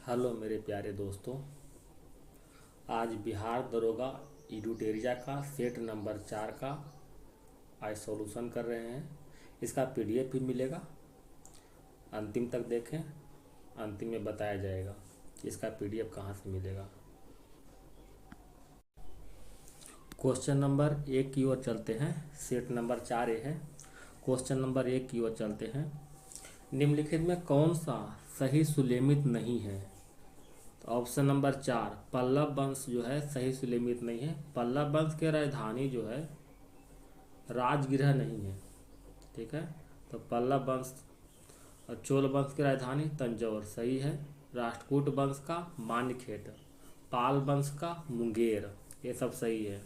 Hello मेरे प्यारे दोस्तों। आज बिहार दरोगा एडुटेरिया का सेट नंबर 4 का आज सॉल्यूशन कर रहे हैं। इसका पीडीएफ भी मिलेगा, अंतिम तक देखें। अंतिम में बताया जाएगा कि इसका पीडीएफ कहाँ से मिलेगा। क्वेश्चन नंबर 1 की ओर चलते हैं। सेट नंबर 4 ये है। क्वेश्चन नंबर 1 की ओर चलते हैं। निम्नलिखित में कौन सा सही सुलेमित नहीं है? तो ऑप्शन नंबर 4 पल्लव वंश जो है सही सुलेमित नहीं है। पल्लव वंश के राजधानी जो है राजगृह नहीं है। ठीक है, तो पल्लव वंश और चोल वंश की राजधानी तंजौर सही है। राष्ट्रकूट वंश का मान्यखेट, पाल वंश का मुंगेर, ये सब सही है।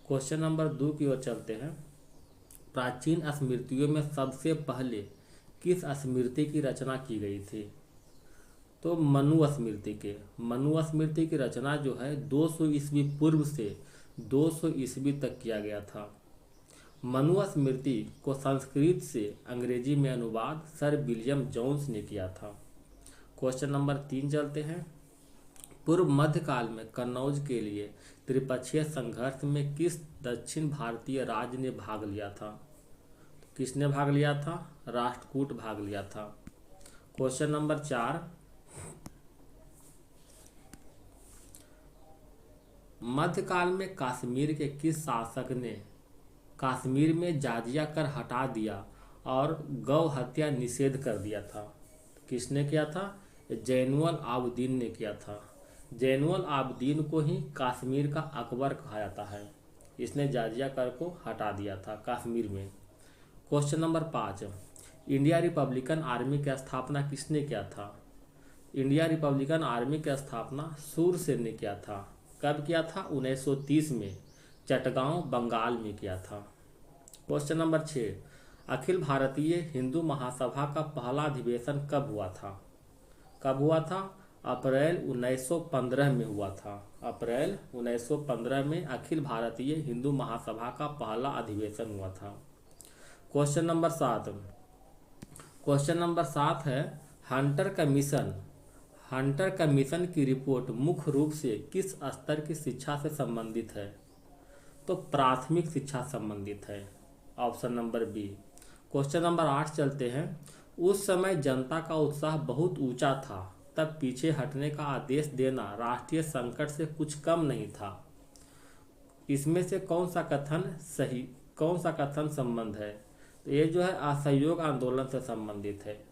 क्वेश्चन नंबर 2 की ओर चलते हैं। प्राचीन स्मृतियों में सबसे पहले किस स्मृति की रचना की गई थी? तो मनु स्मृति की रचना जो है 200 ईस्वी पूर्व से 200 ईस्वी तक किया गया था। मनु स्मृति को संस्कृत से अंग्रेजी में अनुवाद सर विलियम जोन्स ने किया था। क्वेश्चन नंबर 3 चलते हैं। पूर्व मध्यकाल में कन्नौज के लिए त्रिपक्षीय संघर्ष में किस दक्षिण भारतीय राज्य ने भाग लिया था? तो किसने भाग लिया था? राष्ट्रकूट भाग लिया था। क्वेश्चन नंबर 4 मध्यकाल में कश्मीर के किस शासक ने कश्मीर में जाजिया कर हटा दिया और गौ हत्या निषेध कर दिया था? किसने किया था? जैनुअल आबदीन ने किया था। जैनुअल आबदीन को ही कश्मीर का अकबर कहा जाता है। इसने जाजिया कर को हटा दिया था कश्मीर में। Question number 5 India Republican army की स्थापना किसने किया था? इंडिया रिपब्लिकन आर्मी की स्थापना सूरसेन ने किया था। कब किया था? 1930 में चटगांव बंगाल में किया था। क्वेश्चन नंबर 6 अखिल भारतीय हिंदू महासभा का पहला अधिवेशन कब हुआ था? कब हुआ था? अप्रैल 1915 में हुआ था। अप्रैल 1915 में अखिल भारतीय हिंदू महासभा का पहला अधिवेशन हुआ था। क्वेश्चन नंबर 7 है हंटर कमीशन की रिपोर्ट मुख्य रूप से किस स्तर की शिक्षा से संबंधित है? तो प्राथमिक शिक्षा संबंधित है। Option number B. Question number 8 चलते हैं। उस समय जनता का उत्साह बहुत ऊंचा था, तब पीछे हटने का आदेश देना राष्ट्रीय संकट से कुछ कम नहीं था। इसमें से कौन सा कथन संबंध है? तो ये जो है असहयोग आंदोलन से संबंधित है।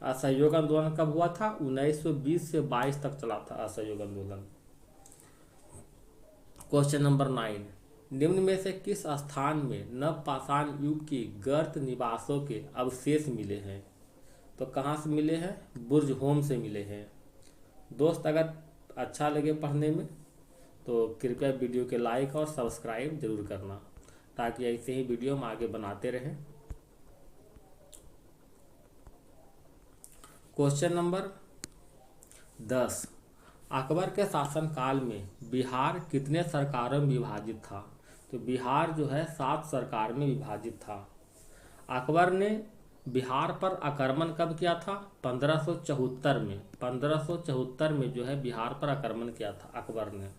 असहयोग आंदोलन कब हुआ था? 1920 से 22 तक चला था असहयोग आंदोलन। क्वेश्चन नंबर 9 निम्न में से किस स्थान में नवपाषाण युग की गर्त निवासों के अवशेष मिले हैं? तो कहाँ से मिले हैं? बुर्ज होम से मिले हैं। दोस्त अगर अच्छा लगे पढ़ने में तो कृपया वीडियो के लाइक और सब्सक्राइब जरूर करना, ताकि ऐसे ही वीडियो हम आगे बनाते रहें। क्वेश्चन नंबर 10 अकबर के शासनकाल में बिहार कितने सरकारों में विभाजित था? तो बिहार जो है 7 सरकार में विभाजित था। अकबर ने बिहार पर आक्रमण कब किया था? 1574 में। 1574 में जो है बिहार पर आक्रमण किया था अकबर ने।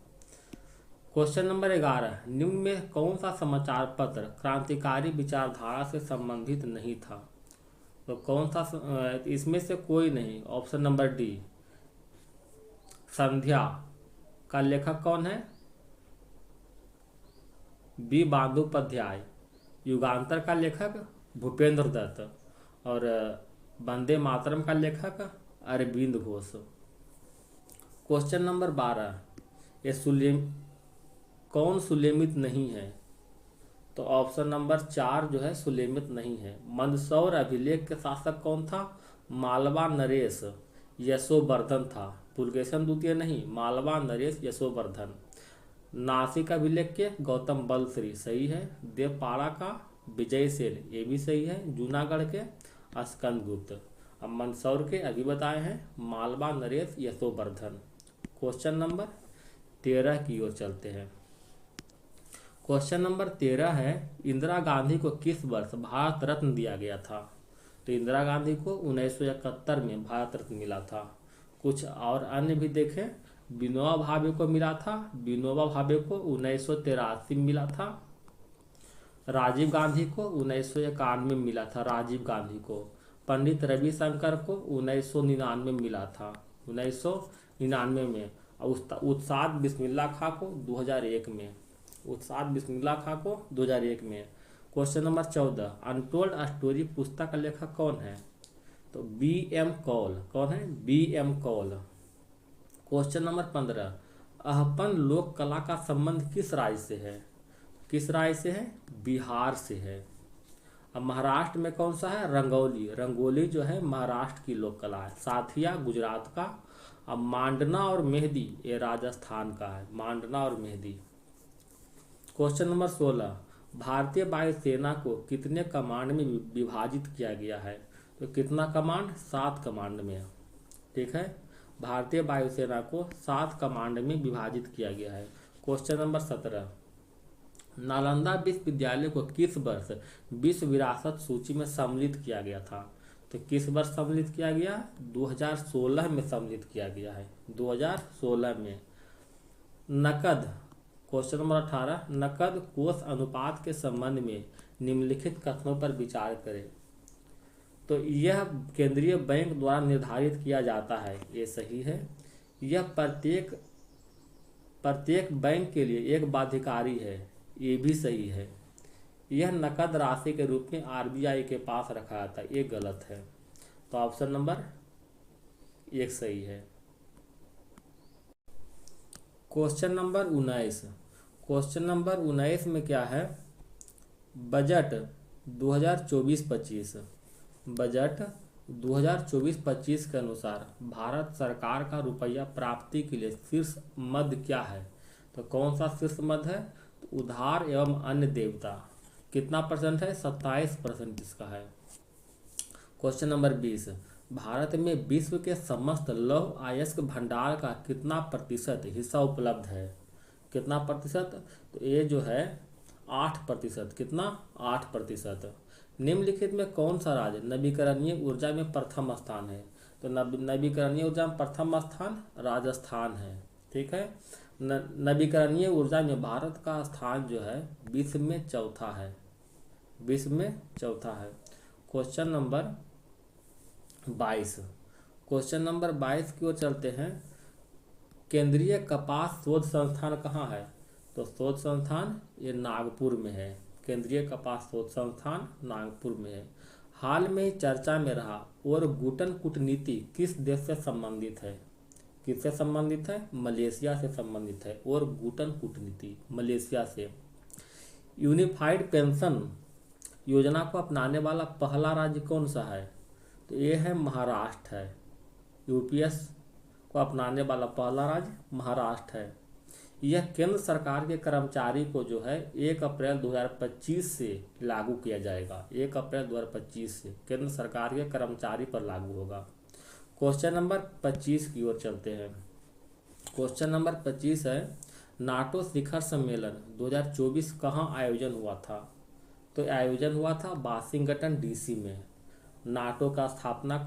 क्वेश्चन नंबर 11 निम्न में कौन सा समाचार पत्र क्रांतिकारी विचारधारा से संबंधित नहीं था? तो कौन सा? इसमें से कोई नहीं। Option number D. संध्या का लेखक कौन है? बी बंदोपाध्याय। युगांतर का लेखक भूपेंद्र दत्त और वंदे मातरम का लेखक अरविंद घोष। क्वेश्चन नंबर 12 कौन सुलेमित नहीं है? तो ऑप्शन नंबर 4 जो है सुलेमित नहीं है। मंदसौर अभिलेख के शासक कौन था? मालवा नरेश यशोवर्धन था। पुलकेशन द्वितीय नहीं, मालवा नरेश यशोवर्धन। नासिक अभिलेख के गौतम बलश्री सही है। देवपाड़ा का विजय सेन ये भी सही है। जूनागढ़ के स्कंदगुप्त। अब मंदसौर के अभी बताए हैं मालवा नरेश यशोवर्धन। क्वेश्चन नंबर 13 की ओर चलते हैं। क्वेश्चन नंबर 13 है इंदिरा गांधी को किस वर्ष भारत रत्न दिया गया था? तो इंदिरा गांधी को 1971 में भारत रत्न मिला था। कुछ और अन्य भी देखें। विनोबा भावे को मिला था, विनोबा भावे को 1983 में मिला था। राजीव गांधी को 1991 में मिला था, राजीव गांधी को। पंडित रविशंकर को 1999 में मिला था, 1999 में। और उत्साद बिस्मिल्लाह खां को 2001 में, उत्साद बिस्मिल्लाह खां को 2001 में। क्वेश्चन नंबर 14, अनटोल्ड स्टोरी पुस्तक का लेखक कौन है? तो बी एम कौल। कौन है? B M Kaul. Question number 15, अहपन लोक कला का संबंध किस राज्य से है? किस राज्य से है? बिहार से है। अब महाराष्ट्र में कौन सा है? रंगोली। रंगोली जो है महाराष्ट्र की लोक कला है। साथिया गुजरात का। अब मांडना और मेहंदी ये राजस्थान का है, मांडना और मेहंदी। क्वेश्चन नंबर 16, भारतीय वायुसेना को कितने कमांड में विभाजित किया गया है? तो कितना कमांड? 7 कमांड में। ठीक है, भारतीय वायुसेना को 7 कमांड में विभाजित किया गया है। क्वेश्चन नंबर 17, नालंदा विश्वविद्यालय को किस वर्ष विश्व विरासत सूची में सम्मिलित किया गया था? तो किस वर्ष सम्मिलित किया गया? 2016 में सम्मिलित किया गया है, 2016 में। नकद। क्वेश्चन नंबर 18, नकद कोष अनुपात के संबंध में निम्नलिखित कथनों पर विचार करें। तो यह केंद्रीय बैंक द्वारा निर्धारित किया जाता है, ये सही है। यह प्रत्येक बैंक के लिए एक बाध्यकारी है, ये भी सही है। यह नकद राशि के रूप में आरबीआई के पास रखा जाता है, ये गलत है। तो ऑप्शन नंबर 1 सही है। क्वेश्चन नंबर 19, क्वेश्चन नंबर 19 में क्या है? बजट 2024-25, बजट 2024-25 के अनुसार भारत सरकार का रुपया प्राप्ति के लिए शीर्ष मद क्या है? तो कौन सा शीर्ष मद है? तो उधार एवं अन्य देयता। कितना परसेंट है? 27% इसका है। क्वेश्चन नंबर 20, भारत में विश्व के समस्त लौह अयस्क भंडार का कितना प्रतिशत हिस्सा उपलब्ध है? कितना प्रतिशत? तो ये जो है 8%। कितना? 8%। निम्नलिखित में कौन सा राज्य नवीकरणीय ऊर्जा में प्रथम स्थान है? तो नवीकरणीय ऊर्जा में प्रथम स्थान राजस्थान है। ठीक है, नवीकरणीय ऊर्जा में भारत का स्थान जो है विश्व में चौथा है, विश्व में चौथा है। क्वेश्चन नंबर 22, क्वेश्चन नंबर 22 की ओर चलते हैं। केंद्रीय कपास शोध संस्थान कहाँ है? तो शोध संस्थान ये नागपुर में है, केंद्रीय कपास शोध संस्थान नागपुर में है। हाल में ही चर्चा में रहा और गुटन कूटनीति किस देश से संबंधित है? किससे संबंधित है? मलेशिया से संबंधित है। और गुटन कूटनीति मलेशिया से। यूनिफाइड पेंशन योजना को अपनाने वाला पहला राज्य कौन सा है? तो ये है महाराष्ट्र है। यूपीएस को अपनाने वाला पहला राज्य महाराष्ट्र है। यह केंद्र सरकार के कर्मचारी को जो है 1 अप्रैल 2025 से लागू किया जाएगा। 1 अप्रैल 2025 से केंद्र सरकार के कर्मचारी पर लागू होगा। क्वेश्चन नंबर 25 की ओर चलते हैं। क्वेश्चन नंबर 25 है, नाटो शिखर सम्मेलन 2024 कहाँ आयोजन हुआ था? तो आयोजन हुआ था वाशिंगटन डीसी में। नाटो का स्थापना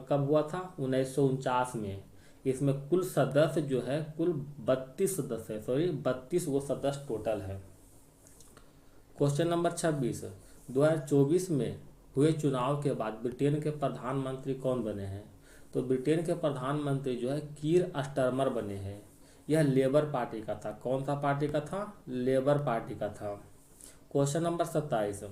कब हुआ था? 1949 में। इसमें कुल सदस्य जो है कुल 32 सदस्य है, 32 वो सदस्य टोटल है। क्वेश्चन नंबर 26, 2024 में हुए चुनाव के बाद ब्रिटेन के प्रधानमंत्री कौन बने हैं? तो ब्रिटेन के प्रधानमंत्री जो है कीर स्टारमर बने हैं। यह लेबर पार्टी का था। कौन सा पार्टी का था? लेबर पार्टी का था। क्वेश्चन नंबर 27,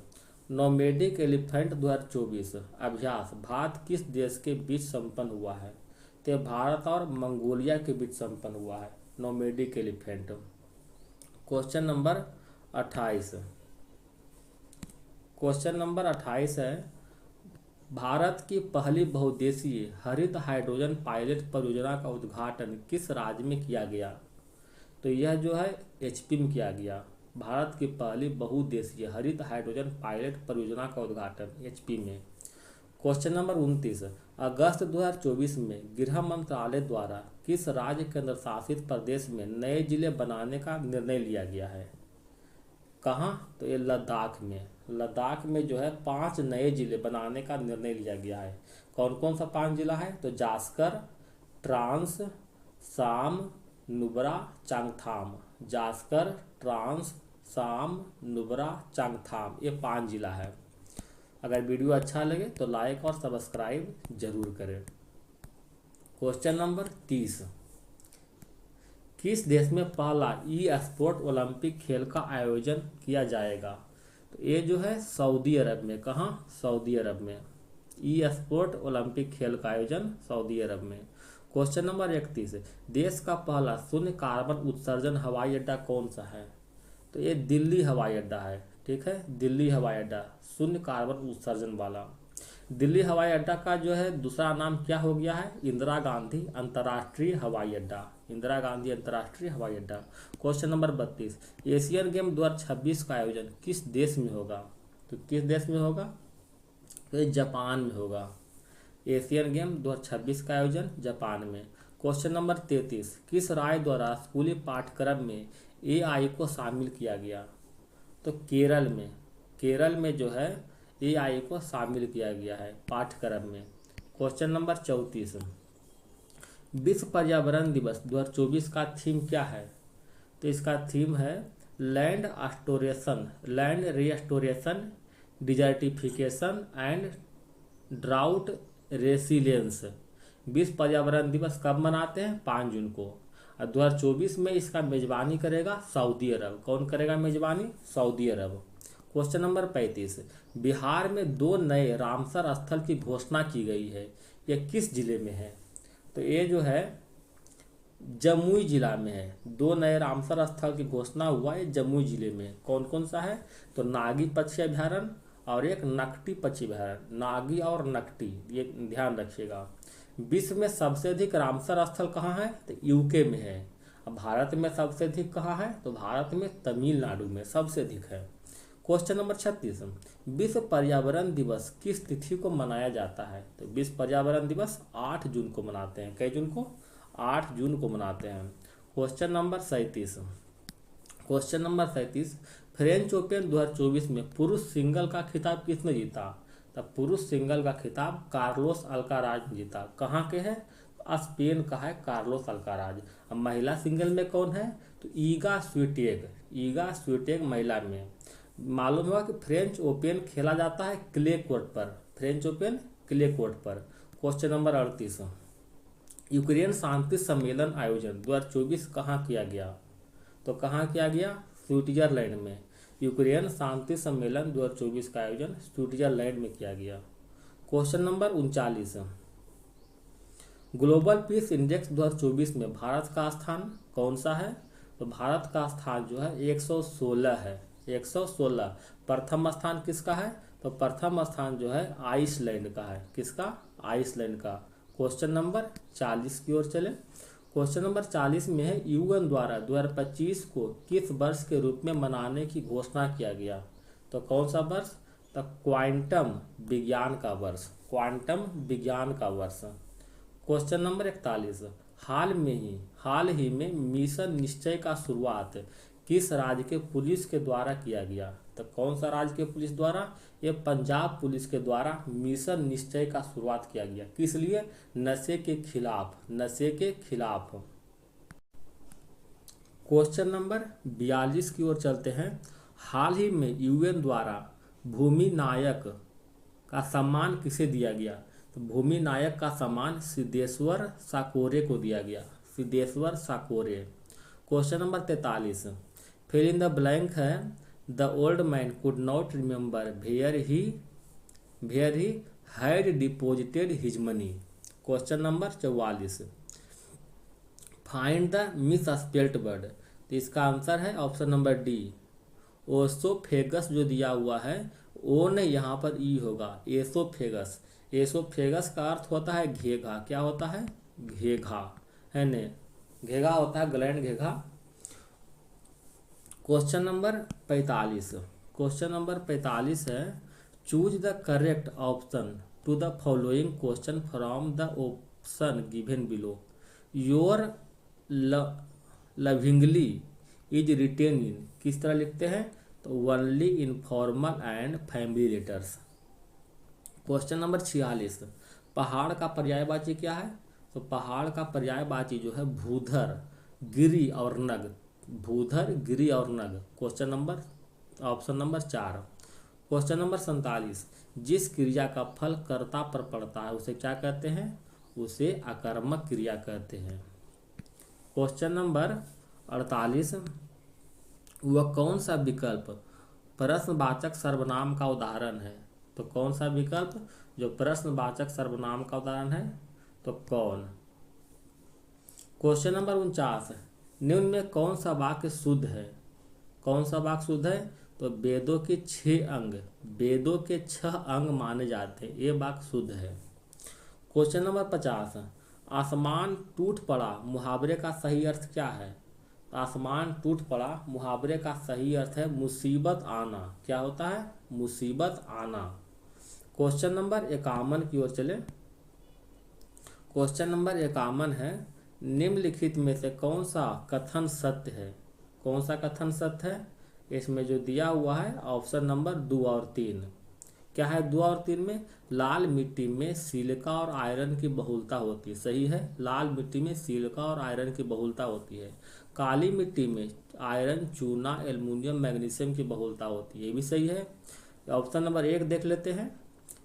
नोमैडिक एलिफेंट 2024 अभ्यास भारत किस देश के बीच संपन्न हुआ है? तो भारत और मंगोलिया के बीच संपन्न हुआ है nomadic elephant. Question number 28, question number 28 है, भारत की पहली बहुउद्देशीय हरित हाइड्रोजन पायलट परियोजना का उद्घाटन किस राज्य में किया गया? तो यह जो है एचपी में किया गया। भारत की पहली बहुउद्देशीय हरित हाइड्रोजन पायलट परियोजना का उद्घाटन एचपी में। क्वेश्चन नंबर 29, अगस्त 2024 में गृह मंत्रालय द्वारा किस राज्य केंद्र शासित प्रदेश में नए जिले बनाने का निर्णय लिया गया है? कहाँ? तो ये लद्दाख में। लद्दाख में जो है 5 नए जिले बनाने का निर्णय लिया गया है। कौन कौन सा 5 जिला है? तो जास्कर, ट्रांस, साम, नुब्रा, चांगथाम। जास्कर, ट्रांस, साम, नुब्रा, चांगथाम, ये 5 जिला है। अगर वीडियो अच्छा लगे तो लाइक और सब्सक्राइब जरूर करें। क्वेश्चन नंबर 30, किस देश में पहला ई स्पोर्ट ओलंपिक खेल का आयोजन किया जाएगा? तो ये जो है सऊदी अरब में। कहाँ? सऊदी अरब में। ई स्पोर्ट ओलंपिक खेल का आयोजन सऊदी अरब में। क्वेश्चन नंबर 31, देश का पहला शून्य कार्बन उत्सर्जन हवाई अड्डा कौन सा है? तो ये दिल्ली हवाई अड्डा है। ठीक है, दिल्ली हवाई अड्डा शून्य कार्बन उत्सर्जन वाला। दिल्ली हवाई अड्डा का जो है दूसरा नाम क्या हो गया है? इंदिरा गांधी अंतर्राष्ट्रीय हवाई अड्डा। इंदिरा गांधी अंतर्राष्ट्रीय हवाई अड्डा। क्वेश्चन नंबर 32, एशियन गेम 2026 का आयोजन किस देश में होगा? तो किस देश में होगा? तो ये जापान में होगा। एशियन गेम 2026 का आयोजन जापान में। क्वेश्चन नंबर 33, किस राज्य द्वारा स्कूली पाठ्यक्रम में एआई को शामिल किया गया? तो केरल में। केरल में जो है एआई को शामिल किया गया है पाठ्यक्रम में। क्वेश्चन नंबर 34, विश्व पर्यावरण दिवस 2024 का थीम क्या है? तो इसका थीम है land restoration, desertification and drought resilience. विश्व पर्यावरण दिवस कब मनाते हैं? 5 जून को। और 2024 में इसका मेजबानी करेगा सऊदी अरब। कौन करेगा मेजबानी? सऊदी अरब। क्वेश्चन नंबर 35, बिहार में 2 नए रामसर स्थल की घोषणा की गई है, यह किस जिले में है? तो ये जो है जमुई जिला में है। 2 नए रामसर स्थल की घोषणा हुआ है जमुई जिले में। कौन कौन सा है? तो नागी पक्षी अभ्यारण्य और एक नकटी पक्षी अभ्यारण्य। नागी और नकटी, ये ध्यान रखिएगा। विश्व में सबसे अधिक रामसर स्थल कहाँ है? तो यूके में है। अब भारत में सबसे अधिक कहाँ है? तो भारत में तमिलनाडु में सबसे अधिक है। क्वेश्चन नंबर 36, विश्व पर्यावरण दिवस किस तिथि को मनाया जाता है? तो विश्व पर्यावरण दिवस 8 जून को मनाते हैं। कई जून को? 8 जून को मनाते हैं। क्वेश्चन नंबर 37, फ्रेंच ओपन 2024 में पुरुष सिंगल का खिताब किसने जीता? तब पुरुष सिंगल का खिताब कार्लोस अल्काराज ने जीता। कहाँ के हैं? स्पेन का है कार्लोस अल्काराज। अब महिला सिंगल में कौन है? तो ईगा स्वीटेग महिला में। मालूम हुआ कि फ्रेंच ओपन खेला जाता है क्ले कोर्ट पर। फ्रेंच ओपन क्ले कोर्ट पर। क्वेश्चन नंबर 38, यूक्रेन शांति सम्मेलन आयोजन 2024 कहाँ किया गया? तो कहाँ किया गया? स्विट्जरलैंड में। यूक्रेन शांति सम्मेलन 2024 का आयोजन स्विट्जरलैंड में किया गया। Question number 39, global peace index 2024 में भारत का स्थान कौन सा है? तो भारत का स्थान जो है 116 है। 116। प्रथम स्थान किसका है? तो प्रथम स्थान जो है आइसलैंड का है। किसका? आइसलैंड का। क्वेश्चन नंबर 40 की ओर चले। क्वेश्चन नंबर 40 में है यूएन द्वारा 2025 को किस वर्ष के रूप में मनाने की घोषणा किया गया? तो कौन सा वर्ष? तो क्वांटम विज्ञान का वर्ष। क्वांटम विज्ञान का वर्ष। क्वेश्चन नंबर 41, हाल ही में मिशन निश्चय का शुरुआत किस राज्य के पुलिस के द्वारा किया गया? तो कौन सा राज्य के पुलिस द्वारा? ये पंजाब पुलिस के द्वारा मिशन निश्चय का शुरुआत किया गया। किस लिए? नशे के खिलाफ। क्वेश्चन नंबर 42 की ओर चलते हैं। हाल ही में यूएन द्वारा भूमि नायक का सम्मान किसे दिया गया? तो भूमि नायक का सम्मान सिद्धेश्वर साकोरे को दिया गया। Siddheshwar Sakore. Question number 43, fill in the blank है the old man could not remember where he had deposited his money. Question number 44, find the misspelled word. तो इसका आंसर है ऑप्शन नंबर डी, ओसोफेगस। जो दिया हुआ है ओ ने यहाँ पर ई होगा, एसोफेगस। एसोफेगस का अर्थ होता है घेघा। क्या होता है? घेघा है ने। घेघा होता है ग्लैंड, घेघा। क्वेश्चन नंबर 45 है choose the correct option to the following question from the option given below. Your lovingly is written in, किस तरह लिखते हैं? तो only informal and family letters. Question number 46, पहाड़ का पर्यायवाची क्या है? तो पहाड़ का पर्यायवाची जो है भूधर, गिरि और नग। भूधर, गिरि और नग। Question number, option number 4। Question number 47, जिस क्रिया का फल कर्ता पर पड़ता है उसे क्या कहते हैं? उसे अकर्मक क्रिया कहते हैं। क्वेश्चन नंबर 48, वह कौन सा विकल्प प्रश्नवाचक सर्वनाम का उदाहरण है? तो कौन सा विकल्प जो प्रश्नवाचक सर्वनाम का उदाहरण है? तो कौन? क्वेश्चन नंबर 49, निम्न में कौन सा वाक्य शुद्ध है? कौन सा वाक्य शुद्ध है? तो वेदों के 6 अंग, वेदों के 6 अंग माने जाते हैं, ये वाक्य शुद्ध है। क्वेश्चन नंबर 50, आसमान टूट पड़ा मुहावरे का सही अर्थ क्या है? आसमान टूट पड़ा मुहावरे का सही अर्थ है मुसीबत आना। क्या होता है? मुसीबत आना। क्वेश्चन नंबर 51 की ओर चले। क्वेश्चन नंबर 51 है, निम्नलिखित में से कौन सा कथन सत्य है? कौन सा कथन सत्य है? इसमें जो दिया हुआ है ऑप्शन नंबर 2 और 3। क्या है 2 और 3 में? लाल मिट्टी में सिलिका और आयरन की बहुलता होती है, सही है। लाल मिट्टी में सिलिका और आयरन की बहुलता होती है। काली मिट्टी में आयरन, चूना, एल्युमिनियम, मैग्नीशियम की बहुलता होती है, ये भी सही है। ऑप्शन नंबर 1 देख लेते हैं।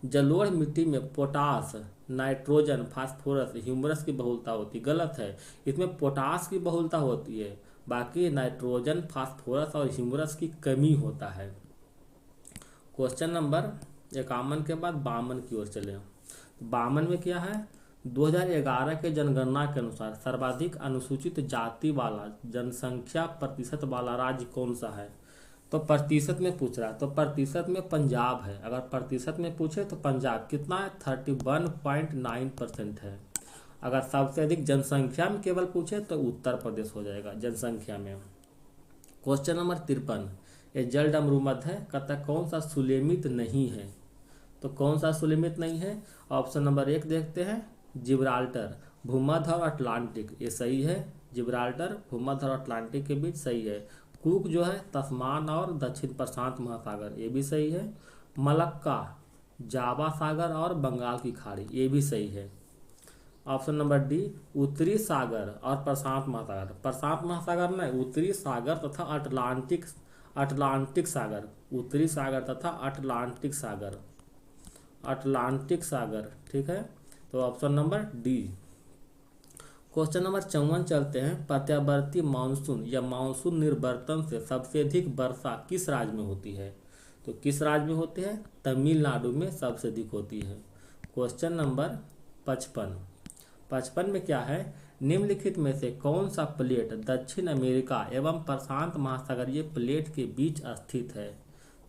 जलोढ़ मिट्टी में पोटास, नाइट्रोजन, फास्फोरस, ह्यूमरस की बहुलता होती है, गलत है। इसमें पोटास की बहुलता होती है, बाकी नाइट्रोजन, फास्फोरस और ह्यूमरस की कमी होता है। क्वेश्चन नंबर 51 के बाद 52 की ओर चले। 52 में क्या है? 2011 के जनगणना के अनुसार सर्वाधिक अनुसूचित जाति वाला जनसंख्या प्रतिशत वाला राज्य कौन सा है? तो प्रतिशत में पूछ रहा है, तो प्रतिशत में पंजाब है। अगर प्रतिशत में पूछे तो पंजाब कितना है? 31.9% है। अगर सबसे अधिक जनसंख्या में केवल पूछे तो उत्तर प्रदेश हो जाएगा जनसंख्या में। क्वेश्चन नंबर 53, ये जल डमरूमद है, कहता कौन सा सुलेमित नहीं है? तो कौन सा सुलेमित नहीं है? ऑप्शन नंबर 1 देखते हैं, जिब्राल्टर, भूमध्य और अटलांटिक, ये सही है। जिब्राल्टर भूमध्य और अटलांटिक के बीच सही है। कुक जो है तस्मान और दक्षिण प्रशांत महासागर, ये भी सही है। मलक्का, जावा सागर और बंगाल की खाड़ी, ये भी सही है। ऑप्शन नंबर डी, उत्तरी सागर और प्रशांत महासागर। प्रशांत महासागर में उत्तरी सागर तथा अटलांटिक सागर, उत्तरी सागर तथा अटलांटिक सागर, अटलांटिक सागर, ठीक है। तो option number D. Question number 54 चलते हैं। प्रत्यावर्ती मानसून या मानसून निर्वर्तन से सबसे अधिक वर्षा किस राज्य में होती है? तो किस राज्य में होती है? तमिलनाडु में सबसे अधिक होती है। क्वेश्चन नंबर 55 में क्या है? निम्नलिखित में से कौन सा प्लेट दक्षिण अमेरिका एवं प्रशांत महासागरीय प्लेट के बीच स्थित है?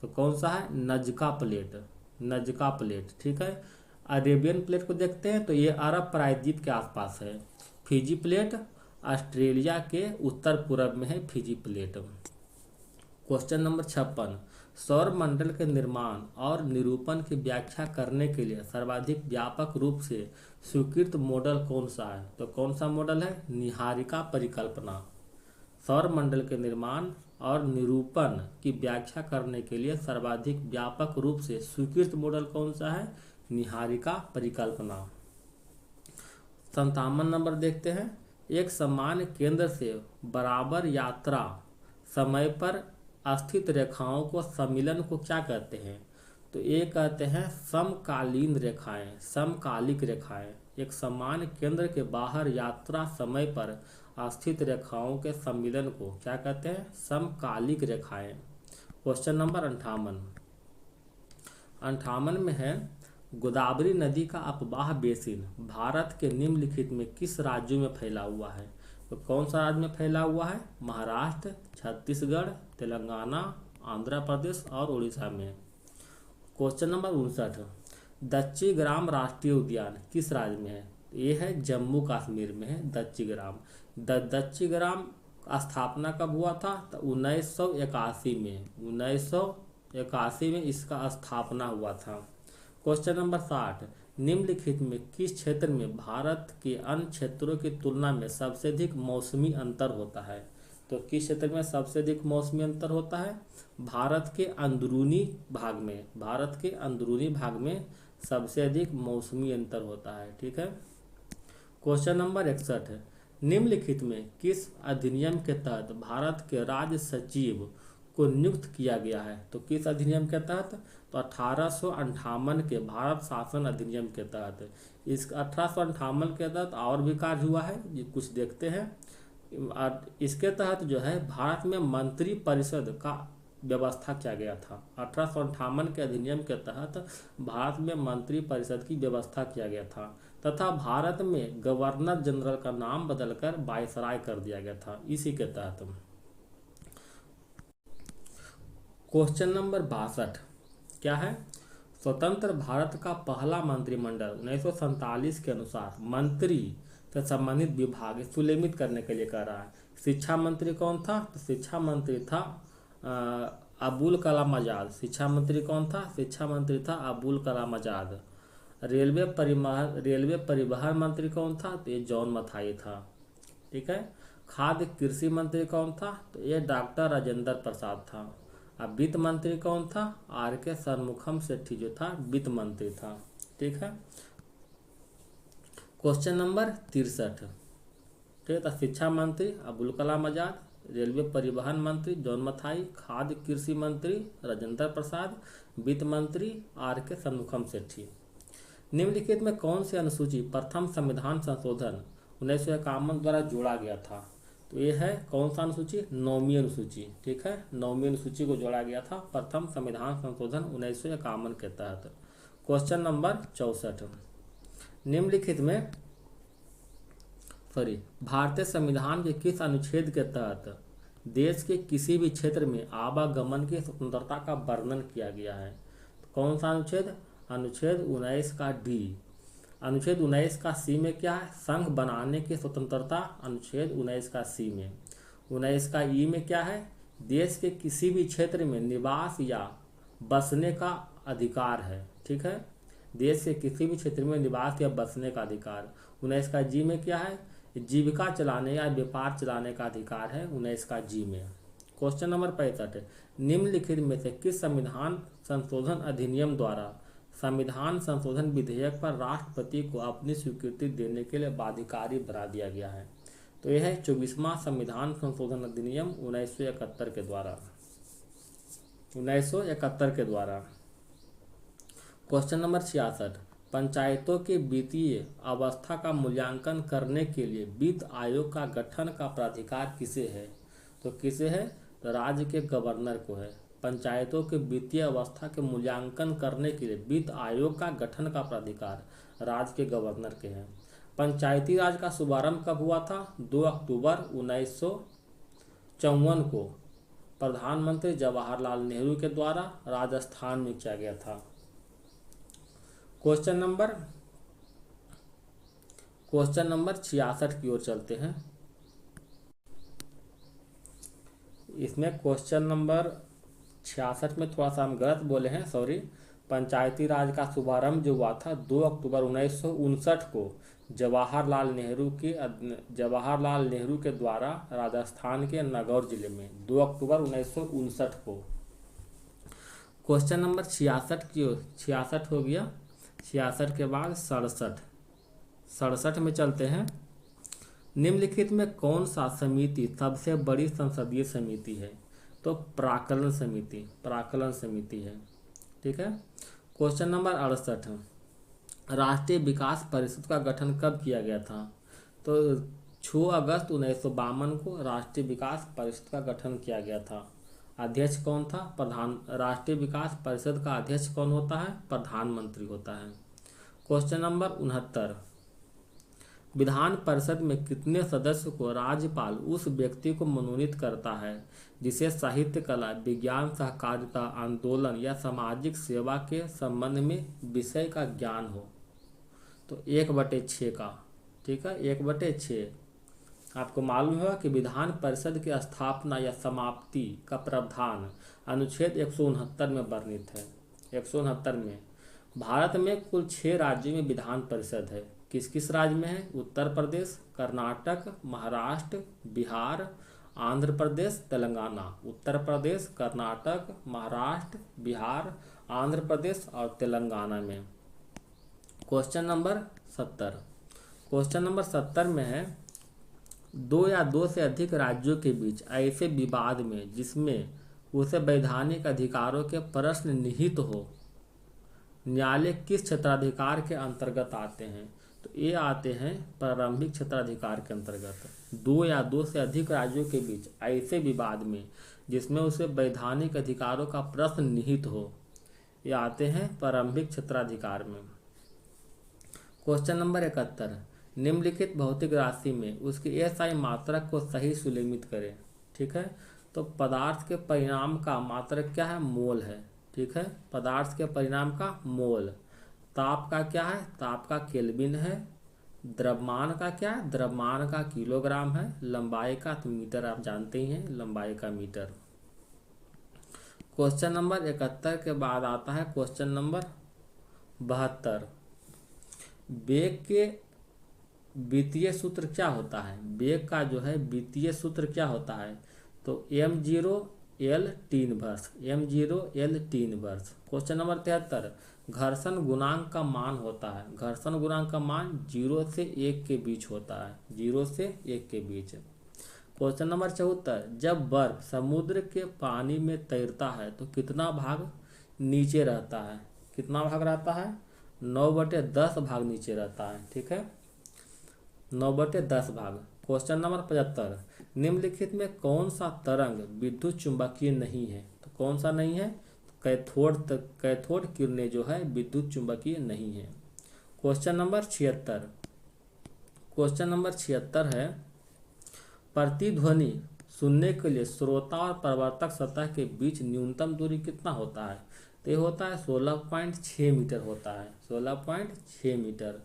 तो कौन सा है? नजका प्लेट, नजका प्लेट, ठीक है। अरेबियन प्लेट को देखते हैं तो ये अरब प्रायद्वीप के आसपास है। फिजी प्लेट ऑस्ट्रेलिया के उत्तर पूर्व में है, फिजी प्लेट। क्वेश्चन नंबर 56, सौर मंडल के निर्माण और निरूपण की व्याख्या करने के लिए सर्वाधिक व्यापक रूप से स्वीकृत मॉडल कौन सा है? तो कौन सा मॉडल है? निहारिका परिकल्पना। सौर मंडल के निर्माण और निरूपण की व्याख्या करने के लिए सर्वाधिक व्यापक रूप से स्वीकृत मॉडल कौन सा है? निहारिका परिकल्पना। 57 नंबर देखते हैं। एक समान केंद्र से बराबर यात्रा समय पर स्थित रेखाओं को सम्मिलन को क्या कहते हैं? तो ये कहते हैं समकालीन रेखाएं, समकालिक रेखाएं। एक समान केंद्र के बाहर यात्रा समय पर स्थित रेखाओं के सम्मिलन को क्या कहते हैं? समकालिक रेखाएं। क्वेश्चन नंबर 58 में है, गोदावरी नदी का अपवाह बेसिन भारत के निम्नलिखित में किस राज्यों में फैला हुआ है? तो कौन सा राज्य में फैला हुआ है? महाराष्ट्र, छत्तीसगढ़, तेलंगाना, आंध्र प्रदेश और उड़ीसा में। क्वेश्चन नंबर 59, दच्चीग्राम राष्ट्रीय उद्यान किस राज्य में है? ये है जम्मू कश्मीर में है दच्चीग्राम। दच्चीग्राम स्थापना कब हुआ था? तो 1981 में, 1981 में इसका स्थापना हुआ था। क्वेश्चन नंबर 60, निम्नलिखित में किस क्षेत्र में भारत के अन्य क्षेत्रों की तुलना में सबसे अधिक मौसमी अंतर होता है? तो किस क्षेत्र में सबसे अधिक मौसमी अंतर होता है? भारत के अंदरूनी भाग में, भारत के अंदरूनी भाग में सबसे अधिक मौसमी अंतर होता है, ठीक है। क्वेश्चन नंबर 61 है, निम्नलिखित में किस अधिनियम के तहत भारत के राज्य सचिव को नियुक्त किया गया है? तो किस अधिनियम के तहत? तो 1858 के भारत शासन अधिनियम के तहत। इस 1858 के तहत और भी कार्य हुआ है, ये कुछ देखते हैं। इसके तहत जो है भारत में मंत्री परिषद का व्यवस्था किया गया था। 1858 के अधिनियम के तहत भारत में मंत्री परिषद की व्यवस्था किया गया था तथा भारत में गवर्नर जनरल का नाम बदलकर वायसराय कर दिया गया था इसी के तहत। क्वेश्चन नंबर 62 क्या है? स्वतंत्र भारत का पहला मंत्रिमंडल 1947 के अनुसार मंत्री से संबंधित विभाग सुलेमित करने के लिए कह रहा है। शिक्षा मंत्री कौन था? तो शिक्षा मंत्री था अबुल कलाम आजाद। शिक्षा मंत्री कौन था? शिक्षा मंत्री था अबुल कलाम आजाद। रेलवे परिवहन मंत्री कौन था? तो ये जॉन मथाई था। ठीक है। खाद्य कृषि मंत्री कौन था? तो ये डॉक्टर राजेंद्र प्रसाद था। अब वित्त मंत्री कौन था? RK षणमुखम सेठी जो था वित्त मंत्री था। ठीक है। क्वेश्चन नंबर 63 ठीक है। शिक्षा मंत्री अबुल कलाम आजाद, रेलवे परिवहन मंत्री जॉन मथाई, खाद्य कृषि मंत्री राजेंद्र प्रसाद, वित्त मंत्री RK षणमुखम सेठी। निम्नलिखित में कौन सी अनुसूची प्रथम संविधान संशोधन 1951 द्वारा जोड़ा गया था? तो ये है कौन सा अनुसूची? 9वीं अनुसूची। ठीक है। 9वीं अनुसूची को जोड़ा गया था प्रथम संविधान संशोधन 1951 के तहत। क्वेश्चन नंबर 64 निम्नलिखित में भारतीय संविधान के किस अनुच्छेद के तहत देश के किसी भी क्षेत्र में आवागमन की स्वतंत्रता का वर्णन किया गया है? तो कौन सा अनुच्छेद? अनुच्छेद 19 का डी। अनुच्छेद 19 का सी में क्या है? संघ बनाने की स्वतंत्रता अनुच्छेद 19 का सी में। 19 का ई में क्या है? देश के किसी भी क्षेत्र में निवास या बसने का अधिकार है। ठीक है। देश के किसी भी क्षेत्र में निवास या बसने का अधिकार। 19 का जी में क्या है? जीविका चलाने या व्यापार चलाने का अधिकार है 19 का जी में। क्वेश्चन नंबर 65 निम्नलिखित में से किस संविधान संशोधन अधिनियम द्वारा संविधान संशोधन विधेयक पर राष्ट्रपति को अपनी स्वीकृति देने के लिए बाध्यकारी बना दिया गया है? तो यह है 24वां संविधान संशोधन अधिनियम 1971 के द्वारा। 1971 के द्वारा। क्वेश्चन नंबर 66 पंचायतों के वित्तीय अवस्था का मूल्यांकन करने के लिए वित्त आयोग का गठन का प्राधिकार किसे है? तो किसे है? तो राज्य के गवर्नर को है। पंचायतों के वित्तीय अवस्था के मूल्यांकन करने के लिए वित्त आयोग का गठन का प्राधिकार राज्य के गवर्नर के हैं। पंचायती राज का शुभारंभ कब हुआ था? 2 अक्टूबर 1954 को प्रधानमंत्री जवाहरलाल नेहरू के द्वारा राजस्थान में किया गया था। क्वेश्चन नंबर 66 की ओर चलते हैं। इसमें क्वेश्चन नंबर 66 में थोड़ा सा हम गलत बोले हैं, सॉरी। पंचायती राज का शुभारंभ जो हुआ था 2 अक्टूबर 1959 को जवाहरलाल नेहरू के द्वारा राजस्थान के नागौर जिले में 2 अक्टूबर 1959 को। क्वेश्चन नंबर 66 हो गया। 66 के बाद 67 में चलते हैं। निम्नलिखित में कौन सा समिति सबसे बड़ी संसदीय समिति है? तो प्राक्कलन समिति है। ठीक है। क्वेश्चन नंबर 68 राष्ट्रीय विकास परिषद का गठन कब किया गया था? तो 6 अगस्त 1952 को राष्ट्रीय विकास परिषद का गठन किया गया था। अध्यक्ष कौन था? राष्ट्रीय विकास परिषद का अध्यक्ष कौन होता है? प्रधानमंत्री होता है। क्वेश्चन नंबर 69 विधान परिषद में कितने सदस्य को राज्यपाल उस व्यक्ति को मनोनीत करता है जिसे साहित्य, कला, विज्ञान, सहकारिता, आंदोलन या सामाजिक सेवा के संबंध में विषय का ज्ञान हो? तो 1/6 का। ठीक है। 1/6। आपको मालूम होगा कि विधान परिषद की स्थापना या समाप्ति का प्रावधान अनुच्छेद 169 में वर्णित है। 169 में। भारत में कुल 6 राज्यों में विधान परिषद है। किस किस राज्य में है? उत्तर प्रदेश, कर्नाटक, महाराष्ट्र, बिहार, आंध्र प्रदेश, तेलंगाना। उत्तर प्रदेश, कर्नाटक, महाराष्ट्र, बिहार, आंध्र प्रदेश और तेलंगाना में। क्वेश्चन नंबर 70 क्वेश्चन नंबर 70 में है, दो या दो से अधिक राज्यों के बीच ऐसे विवाद में जिसमें उसे वैधानिक अधिकारों के प्रश्न निहित हो, न्यायालय किस क्षेत्राधिकार के अंतर्गत आते हैं? तो ये आते हैं प्रारंभिक क्षेत्राधिकार के अंतर्गत। दो या दो से अधिक राज्यों के बीच ऐसे विवाद में जिसमें उसे वैधानिक अधिकारों का प्रश्न निहित हो, ये आते हैं प्रारंभिक क्षेत्राधिकार में। क्वेश्चन नंबर 71, निम्नलिखित भौतिक राशि में उसकी एसआई मात्रक को सही सुलेखित करें। ठीक है, तो पदार्थ के परिणाम का मात्रक क्या है? मोल है। ठीक है, पदार्थ के परिणाम का मोल। ताप का क्या है? ताप का केल्विन है। द्रव्यमान का क्या है? द्रव्यमान का किलोग्राम है। लंबाई का तो मीटर, आप जानते ही हैं, लंबाई का मीटर। क्वेश्चन नंबर 71 के बाद आता है क्वेश्चन नंबर 72। वेग के वित्तीय सूत्र क्या होता है? वेग का जो है वित्तीय सूत्र क्या होता है? तो m0L/T inverse, m0L/T inverse. Question number 73, घर्षण गुणांक का मान होता है। घर्षण गुणांक का मान 0 से 1 के बीच होता है, 0 से 1 के बीच। क्वेश्चन नंबर 74, जब बर्फ समुद्र के पानी में तैरता है तो कितना भाग नीचे रहता है? कितना भाग रहता है? 9/10 भाग नीचे रहता है। ठीक है, 9/10 भाग। क्वेश्चन नंबर 75, निम्नलिखित में कौन सा तरंग विद्युत चुंबकीय नहीं है? तो कौन सा नहीं है? कैथोड किरणें जो है विद्युत चुंबकीय नहीं है। क्वेश्चन नंबर 76, क्वेश्चन नंबर 76 है, प्रतिध्वनि सुनने के लिए श्रोता और प्रवर्तक सतह के बीच न्यूनतम दूरी कितना होता है? तो ये होता है 16.6 मीटर होता है, 16.6 मीटर।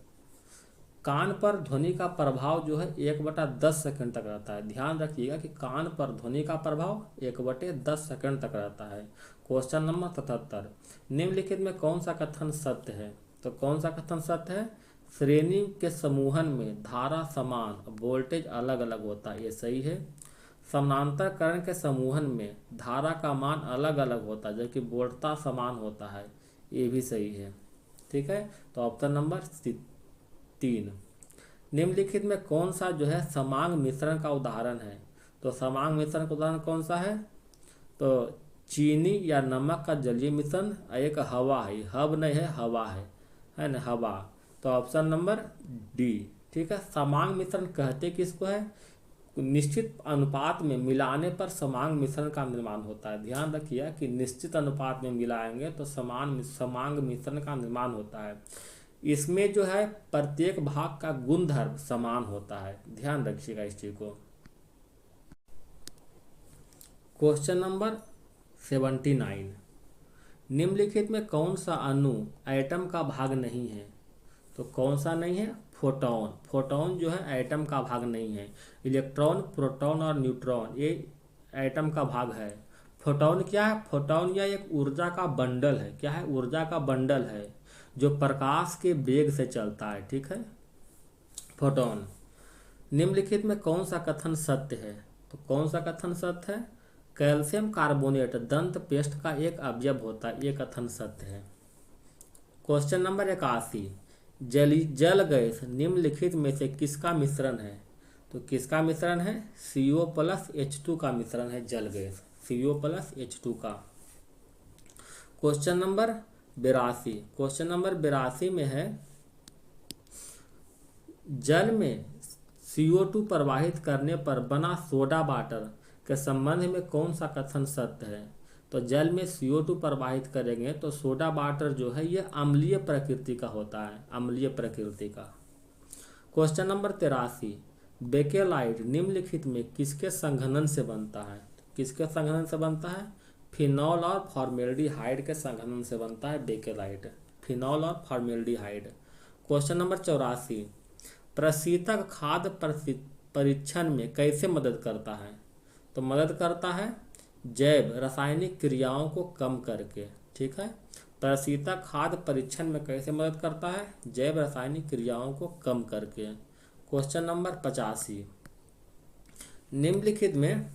कान पर ध्वनि का प्रभाव जो है 1/10 सेकंड तक रहता है। ध्यान रखिएगा कि कान पर ध्वनि का प्रभाव 1/10 सेकंड तक रहता है। क्वेश्चन नंबर 77, निम्नलिखित में कौन सा कथन सत्य है? तो कौन सा कथन सत्य है? श्रेणी के समूहन में धारा समान, वोल्टेज अलग अलग होता है, ये सही है। समानांतरकरण के समूहन में धारा का मान अलग अलग होता है जबकि वोल्टता समान होता है, ये भी सही है। ठीक है, तो ऑप्शन नंबर 3। निम्नलिखित में कौन सा जो है समांग मिश्रण का उदाहरण है? तो समांग मिश्रण का उदाहरण कौन सा है? तो चीनी या नमक का जलीय मिश्रण, एक हवा है, हब नहीं है, हवा है ना, हवा। तो ऑप्शन नंबर डी। ठीक है, समांग मिश्रण कहते किसको है? निश्चित अनुपात में मिलाने पर समांग मिश्रण का निर्माण होता है। ध्यान रखिए कि निश्चित अनुपात में मिलाएंगे तो समांग मिश्रण का निर्माण होता है। इसमें जो है प्रत्येक भाग का गुणधर्म समान होता है, ध्यान रखिएगा इस चीज को। क्वेश्चन नंबर 79, निम्नलिखित में कौन सा अणु एटम का भाग नहीं है? तो कौन सा नहीं है? फोटोन। फोटोन जो है एटम का भाग नहीं है। इलेक्ट्रॉन, प्रोटॉन और न्यूट्रॉन ये एटम का भाग है। फोटोन क्या है? फोटोन यह एक ऊर्जा का बंडल है। क्या है? ऊर्जा का बंडल है जो प्रकाश के वेग से चलता है। ठीक है, फोटोन। निम्नलिखित में कौन सा कथन सत्य है? तो कौन सा कथन सत्य है? कैल्शियम कार्बोनेट दंत पेस्ट का एक अवयव होता है, ये कथन सत्य है। क्वेश्चन नंबर 81, जल गैस निम्नलिखित में से किसका मिश्रण है? तो किसका मिश्रण है? CO+H2 का मिश्रण है जल गैस, CO+H2 का। क्वेश्चन नंबर 82, क्वेश्चन नंबर 82 में है, जल में CO2 प्रवाहित करने पर बना सोडा वाटर के संबंध में कौन सा कथन सत्य है? तो जल में CO2 प्रवाहित करेंगे तो सोडा वाटर जो है ये अम्लीय प्रकृति का होता है, अम्लीय प्रकृति का। क्वेश्चन नंबर 83, बेकेलाइट निम्नलिखित में किसके संघनन से बनता है? किसके संघनन से बनता है? फिनॉल और फॉर्मेल्डिहाइड के संघनन से बनता है बेकेलाइट, फिनॉल और फॉर्मेल्डिहाइड। क्वेश्चन नंबर 84, प्रशीतक खाद्य परीक्षण में कैसे मदद करता है? तो मदद करता है जैव रासायनिक क्रियाओं को कम करके। ठीक है, प्रशीतक खाद्य परीक्षण में कैसे मदद करता है? जैव रासायनिक क्रियाओं को कम करके। क्वेश्चन नंबर 85, निम्नलिखित में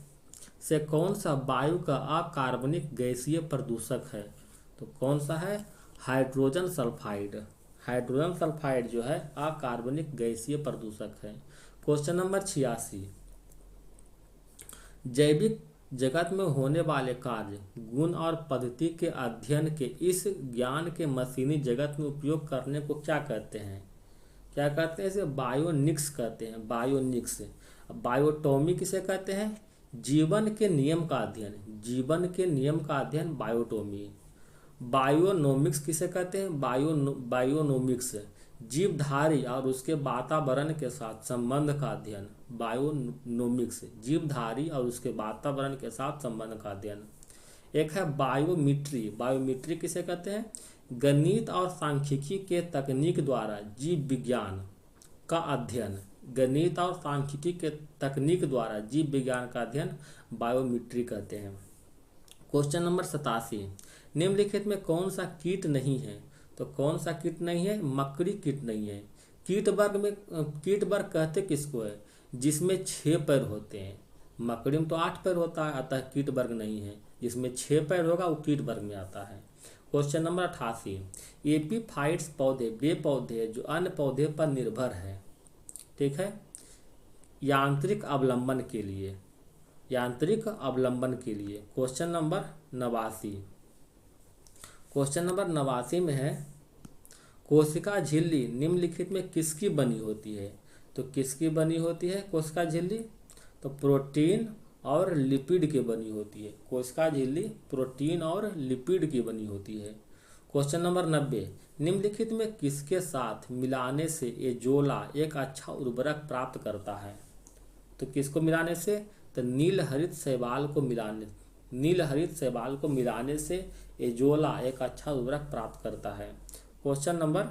से कौन सा वायु का अकार्बनिक गैसीय प्रदूषक है? तो कौन सा है? हाइड्रोजन सल्फाइड, हाइड्रोजन सल्फाइड जो है अकार्बनिक गैसीय प्रदूषक है। क्वेश्चन नंबर 86, जैविक जगत में होने वाले कार्य, गुण और पद्धति के अध्ययन के इस ज्ञान के मशीनी जगत में उपयोग करने को क्या कहते हैं? क्या कहते हैं? इसे बायोनिक्स कहते हैं, बायोनिक्स। बायोटॉमी किसे कहते हैं? जीवन के नियम का अध्ययन, जीवन के नियम का अध्ययन बायोटॉमी। बायोनोमिक्स किसे कहते हैं? बायोनोमिक्स, जीवधारी और उसके वातावरण के साथ संबंध का अध्ययन। बायोनोमिक्स, जीवधारी और उसके वातावरण के साथ संबंध का अध्ययन। एक है बायोमिट्री, बायोमिट्री किसे कहते हैं? गणित और सांख्यिकी के तकनीक द्वारा जीव विज्ञान का अध्ययन, गणित और सांख्यिकी के तकनीक द्वारा जीव विज्ञान का अध्ययन बायोमिट्री कहते हैं। क्वेश्चन नंबर 87, निम्नलिखित में कौन सा कीट नहीं है? तो कौन सा कीट नहीं है? मकड़ी कीट नहीं है। कीट वर्ग कहते किसको है? जिसमें 6 पैर होते हैं। मकड़ी में तो 8 पैर होता है, अतः कीट वर्ग नहीं है। जिसमें 6 पैर होगा वो कीट वर्ग में आता है। क्वेश्चन नंबर 88, एपीफाइट्स पौधे वे पौधे जो अन्य पौधे पर निर्भर है, ठीक है, यांत्रिक अवलंबन के लिए, यांत्रिक अवलंबन के लिए। क्वेश्चन नंबर 89, क्वेश्चन नंबर 89 में है, कोशिका झिल्ली निम्नलिखित में किसकी बनी होती है? तो किसकी बनी होती है कोशिका झिल्ली? तो प्रोटीन और लिपिड की बनी होती है। कोशिका झिल्ली प्रोटीन और लिपिड की बनी होती है। क्वेश्चन नंबर 90, निम्नलिखित में किसके साथ मिलाने से एजोला एक अच्छा उर्वरक प्राप्त करता है? तो किसको मिलाने से? तो नीलहरित शैवाल को मिलाने से एजोला एक अच्छा उर्वरक प्राप्त करता है। क्वेश्चन नंबर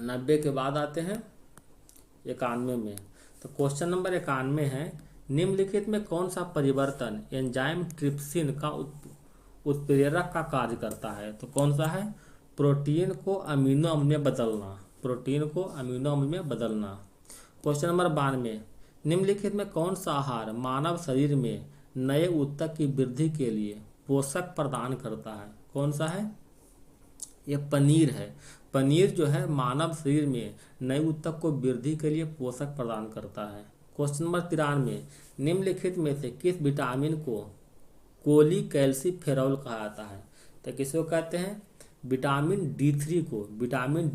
90 के बाद आते हैं 91 में। तो क्वेश्चन नंबर 91 है, निम्नलिखित में कौन सा परिवर्तन एंजाइम ट्रिप्सिन का उत्प्रेरक का कार्य करता है? तो कौन सा है? प्रोटीन को अमीनो अम्ल में बदलना, प्रोटीन को अमीनो अम्ल में बदलना। क्वेश्चन नंबर 92, निम्नलिखित में कौन सा आहार मानव शरीर में नए ऊतक की वृद्धि के लिए पोषक प्रदान करता है? कौन सा है? ये पनीर है। पनीर जो है मानव शरीर में नए ऊतक को वृद्धि के लिए पोषक प्रदान करता है। क्वेश्चन नंबर 93, निम्नलिखित में से किस विटामिन को कोलीकैल्सिफेरॉल कहा जाता है? तो किसको कहते हैं? विटामिन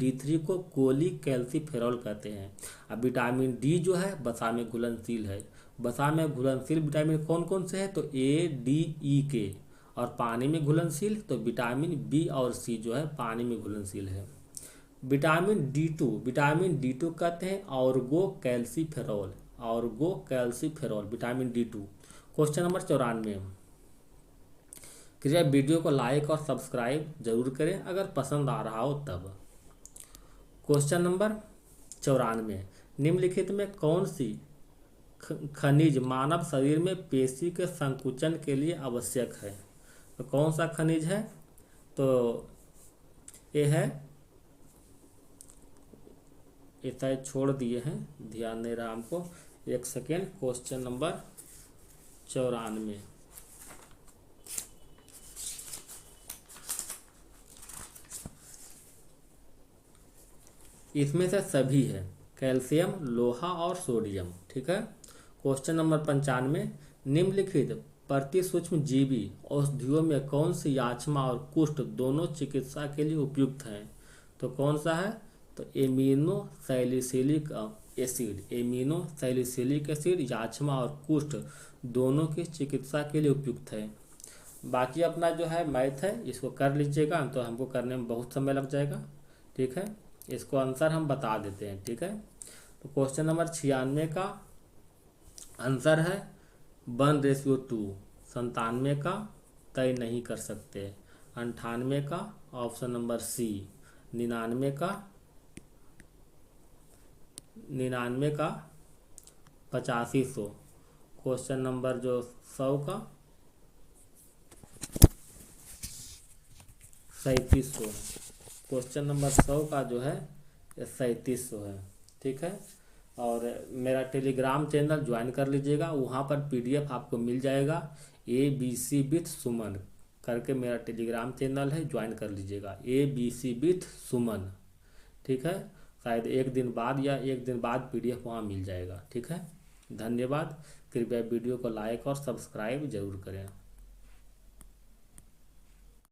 D3 को कोलीकैल्सिफेरॉल कहते हैं। अब विटामिन डी जो है वसा में घुलनशील है। वसा में घुलनशील विटामिन कौन कौन से हैं? तो A, D, E, K। और पानी में घुलनशील तो विटामिन बी और सी जो है पानी में घुलनशील है। विटामिन D2 कहते हैं ergocalciferol, vitamin D2। Question number 94, कृपया वीडियो को लाइक और सब्सक्राइब जरूर करें अगर पसंद आ रहा हो तब। क्वेश्चन नंबर 94, निम्नलिखित में कौन सी खनिज मानव शरीर में पेशी के संकुचन के लिए आवश्यक है? तो कौन सा खनिज है? तो ये है, ये शायद छोड़ दिए हैं, ध्यान नहीं रहा हमको, एक सेकेंड। क्वेश्चन नंबर 94, इसमें से सभी है, कैल्शियम, लोहा और सोडियम, ठीक है। क्वेश्चन नंबर 95, निम्नलिखित प्रतिसूक्ष्म जीवी औषधियों में कौन सी याचमा और कुष्ठ दोनों चिकित्सा के लिए उपयुक्त हैं? तो कौन सा है? तो एमिनो सैलिसिलिक एसिड याचमा और कुष्ठ दोनों की चिकित्सा के लिए उपयुक्त है। बाकी अपना जो है मैथ है इसको कर लीजिएगा, तो हमको करने में बहुत समय लग जाएगा, ठीक है। इसको आंसर हम बता देते हैं, ठीक है। तो क्वेश्चन नंबर 96 का आंसर है 1:2। 97 का तय नहीं कर सकते। 98 का ऑप्शन नंबर सी। 99 का 8500। क्वेश्चन नंबर जो 100 का 3700 है। क्वेश्चन नंबर 100 का जो है 3700 है, ठीक है। और मेरा टेलीग्राम चैनल ज्वाइन कर लीजिएगा, वहाँ पर PDF आपको मिल जाएगा। ABC विथ सुमन करके मेरा टेलीग्राम चैनल है, ज्वाइन कर लीजिएगा। ABC विथ सुमन, ठीक है, शायद एक दिन बाद या एक दिन बाद PDF वहाँ मिल जाएगा। ठीक है, धन्यवाद। कृपया वीडियो को लाइक और सब्सक्राइब जरूर करें।